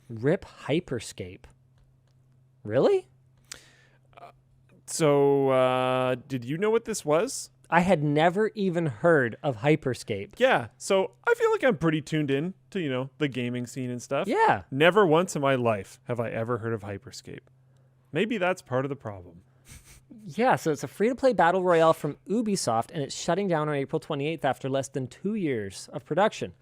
Rip Hyperscape. Really? So, did you know what this was? I had never even heard of Hyperscape. Yeah. So I feel like I'm pretty tuned in to, the gaming scene and stuff. Yeah. Never once in my life have I ever heard of Hyperscape. Maybe that's part of the problem. Yeah, so it's a free-to-play battle royale from Ubisoft, and it's shutting down on April 28th after less than 2 years of production.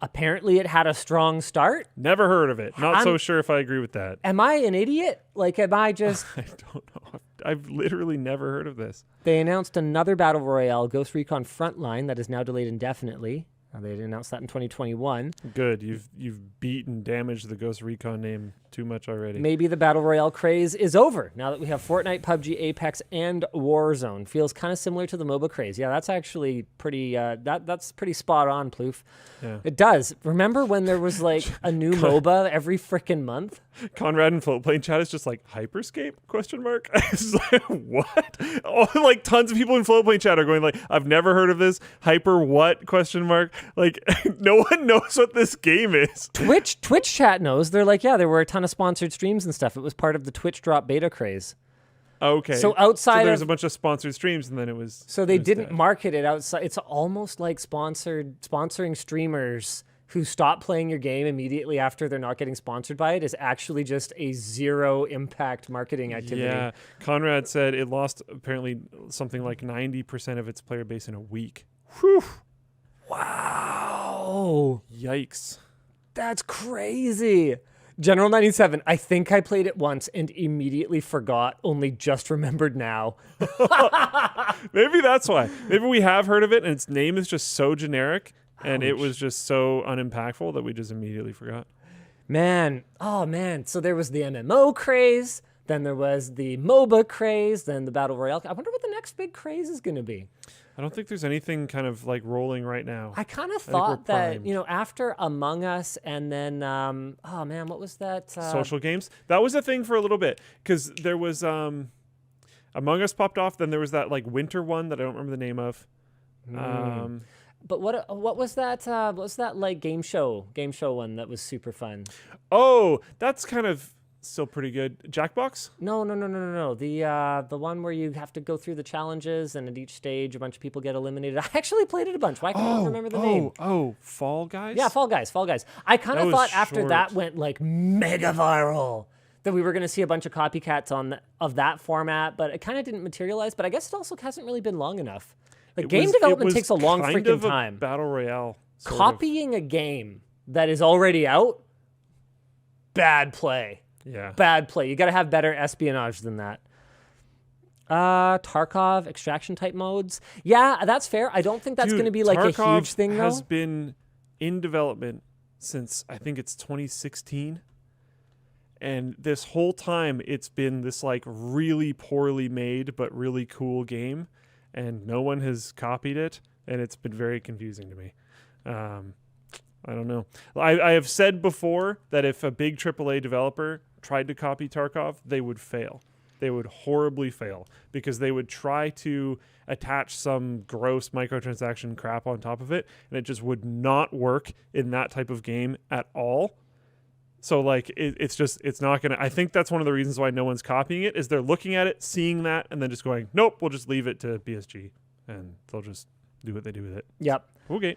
Apparently, it had a strong start. Never heard of it. Not so sure if I agree with that. Am I an idiot? Like, am I just... I don't know. I've literally never heard of this. They announced another battle royale, Ghost Recon Frontline, that is now delayed indefinitely. They announced that in 2021. Good. You've beat and damaged the Ghost Recon name too much already. Maybe the Battle Royale craze is over now that we have Fortnite, PUBG, Apex, and Warzone. Feels kind of similar to the MOBA craze. Yeah, that's actually pretty, that's pretty spot on, Ploof. Yeah. It does. Remember when there was like a new MOBA every freaking month? Conrad in Floatplane chat is just like, Hyperscape? ? It's like, what? Oh, like tons of people in Floatplane chat are going like, I've never heard of this. Hyper what? ? Like, no one knows what this game is. Twitch chat knows. They're like, yeah, there were a ton of sponsored streams and stuff. It was part of the Twitch drop beta craze. Okay. So outside there's a bunch of sponsored streams, and then it was. So they didn't dead. market it outside. It's almost like sponsoring streamers who stop playing your game immediately after they're not getting sponsored by it is actually just a zero impact marketing activity. Yeah. Conrad said it lost apparently something like 90% of its player base in a week. Whew. Wow. Yikes. That's crazy. General 97, I think I played it once and immediately forgot, only just remembered now. Maybe that's why. Maybe we have heard of it and its name is just so generic and it Ouch. was just so unimpactful that we just immediately forgot. Man. Oh, man. So there was the MMO craze, then there was the MOBA craze, then the Battle Royale. I wonder what the next big craze is going to be. I don't think there's anything kind of like rolling right now. I kind of we're thought that, primed. after Among Us and then, oh man, what was that? Social games. That was a thing for a little bit because there was Among Us popped off. Then there was that like winter one that I don't remember the name of. But what was that? What was that like game show one that was super fun? Oh, that's kind of still pretty good. Jackbox? No. The one where you have to go through the challenges and at each stage a bunch of people get eliminated. I actually played it a bunch. Why can't I remember the name? Oh, Fall Guys? Yeah, Fall Guys. I kind That of was thought after short. that went like mega viral that we were going to see a bunch of copycats of that format, but it kind of didn't materialize. But I guess it also hasn't really been long enough. Like game development takes a long kind freaking of a time. Battle Royale. sort of. Copying a game that is already out, bad play. Yeah. Bad play. You got to have better espionage than that. Tarkov extraction type modes. Yeah, that's fair. I don't think that's going to be like Tarkov a huge thing though. has been in development since I think it's 2016. And this whole time it's been this like really poorly made but really cool game and no one has copied it and it's been very confusing to me. I don't know. I have said before that if a big AAA developer tried to copy Tarkov, they would fail. They would horribly fail because they would try to attach some gross microtransaction crap on top of it, and it just would not work in that type of game at all. So like it's not gonna. I think that's one of the reasons why no one's copying it is they're looking at it, seeing that, and then just going, nope, we'll just leave it to BSG, and they'll just do what they do with it. Yep. Okay.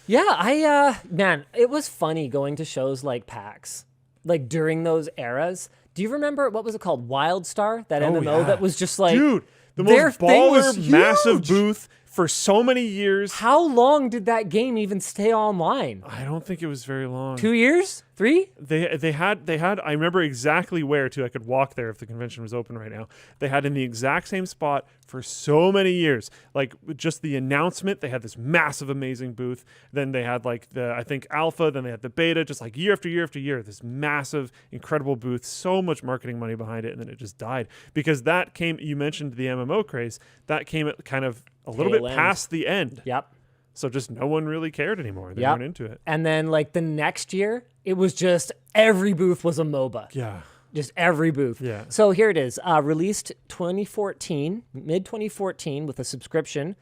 Yeah, man, it was funny going to shows like PAX, like during those eras. Do you remember, what was it called? WildStar, that MMO yeah. that was just like... Dude, the their most thing was baller, massive huge. booth for so many years. How long did that game even stay online? I don't think it was very long. 2 years? 3? They had I remember exactly where too. I could walk there if the convention was open right now. They had in the exact same spot for so many years. Like just the announcement, they had this massive amazing booth. Then they had like I think alpha, then they had the beta, just like year after year after year, this massive incredible booth, so much marketing money behind it, and then it just died because that came, you mentioned the MMO craze, that came at kind of a little bit past the end. Yep. So just no one really cared anymore. They weren't into it. And then like the next year, it was just every booth was a MOBA. Yeah. Just every booth. Yeah. So here it is. Released 2014, mid 2014 with a subscription.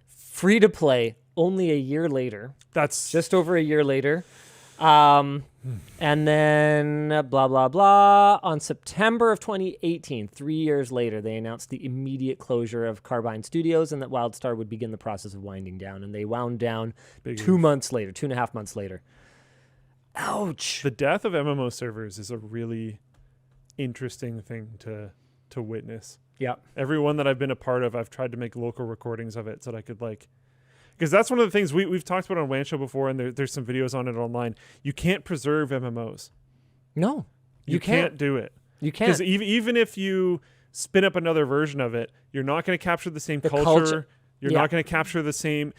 Free to play only a year later. That's Just over a year later. And then blah, blah, blah. On September of 2018, 3 years later, they announced the immediate closure of Carbine Studios and that WildStar would begin the process of winding down. And they wound down 2 months later, 2.5 months later. Ouch. The death of MMO servers is a really interesting thing to witness. Yeah. Every one that I've been a part of, I've tried to make local recordings of it so that I could because that's one of the things we've talked about on WAN Show before, and there's some videos on it online. You can't preserve MMOs. No, you can't do it. You can't. Because even if you spin up another version of it, you're not going to capture the same culture. You're not going to capture the same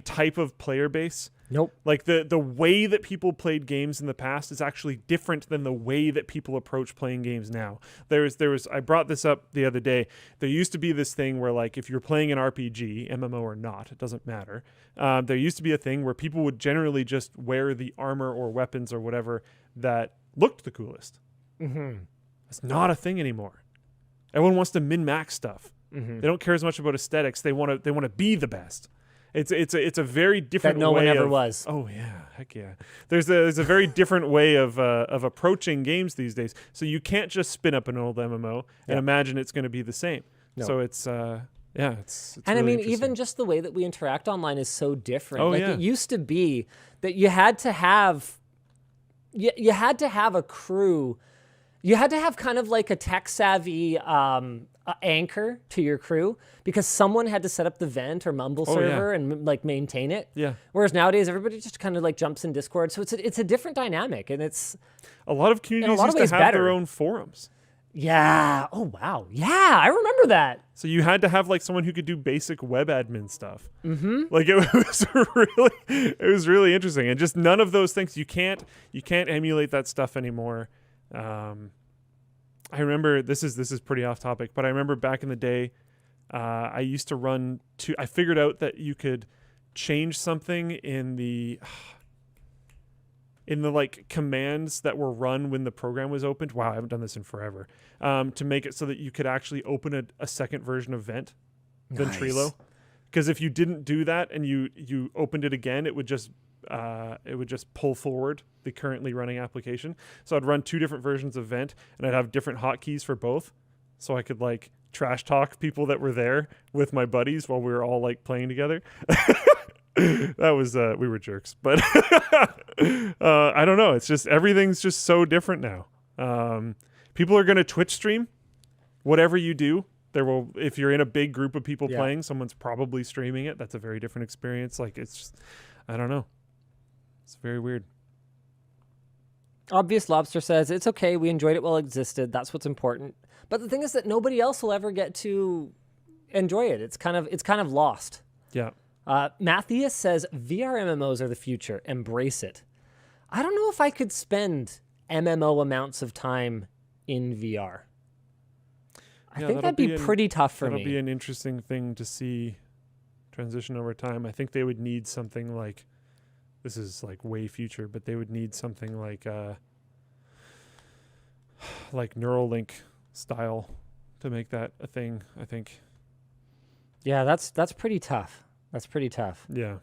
type of player base. Nope. Like the way that people played games in the past is actually different than the way that people approach playing games now. There was I brought this up the other day. There used to be this thing where, like, if you're playing an RPG, MMO or not, it doesn't matter. There used to be a thing where people would generally just wear the armor or weapons or whatever that looked the coolest. Mm-hmm. It's not a thing anymore. Everyone wants to min-max stuff. Mm-hmm. They don't care as much about aesthetics. They want to be the best. It's a very different that no way one ever of, was. Oh yeah, heck yeah. There's a very different way of approaching games these days. So you can't just spin up an old MMO and imagine it's going to be the same. No. So it's and really, I mean, interesting. even just the way that we interact online is so different. Oh, like yeah. It used to be that you had to have a crew. You had to have kind of like a tech savvy anchor to your crew, because someone had to set up the vent or mumble server and like maintain it. Yeah. Whereas nowadays everybody just kind of like jumps in Discord, so it's a different dynamic, and it's a lot of communities lot of used to ways have better. their own forums. yeah. Oh wow. Yeah, I remember that. So you had to have like someone who could do basic web admin stuff. Mm-hmm. Like it was really interesting, and just none of those things. You can't emulate that stuff anymore. I remember this is pretty off topic, but I remember back in the day, I used to run I figured out that you could change something in the like commands that were run when the program was opened. Wow, I haven't done this in forever. To make it so that you could actually open a second version of Ventrilo. Because if you didn't do that and you opened it again, it would just pull forward the currently running application. So I'd run 2 different versions of Vent, and I'd have different hotkeys for both, so I could like trash talk people that were there with my buddies while we were all like playing together. That was we were jerks, but I don't know. It's just everything's just so different now. People are going to Twitch stream whatever you do. There will, if you're in a big group of people playing, someone's probably streaming it. That's a very different experience. Like, it's just, I don't know. It's very weird. Obvious Lobster says, it's okay, we enjoyed it while it existed. That's what's important. But the thing is that nobody else will ever get to enjoy it. It's kind of lost. Yeah. Matthias says, VR MMOs are the future. Embrace it. I don't know if I could spend MMO amounts of time in VR. I think that'd be pretty tough for me. That'll be an interesting thing to see transition over time. I think they would need something like, this is like way future, but they would need something like Neuralink style to make that a thing, I think. Yeah, that's pretty tough. That's pretty tough. Yeah.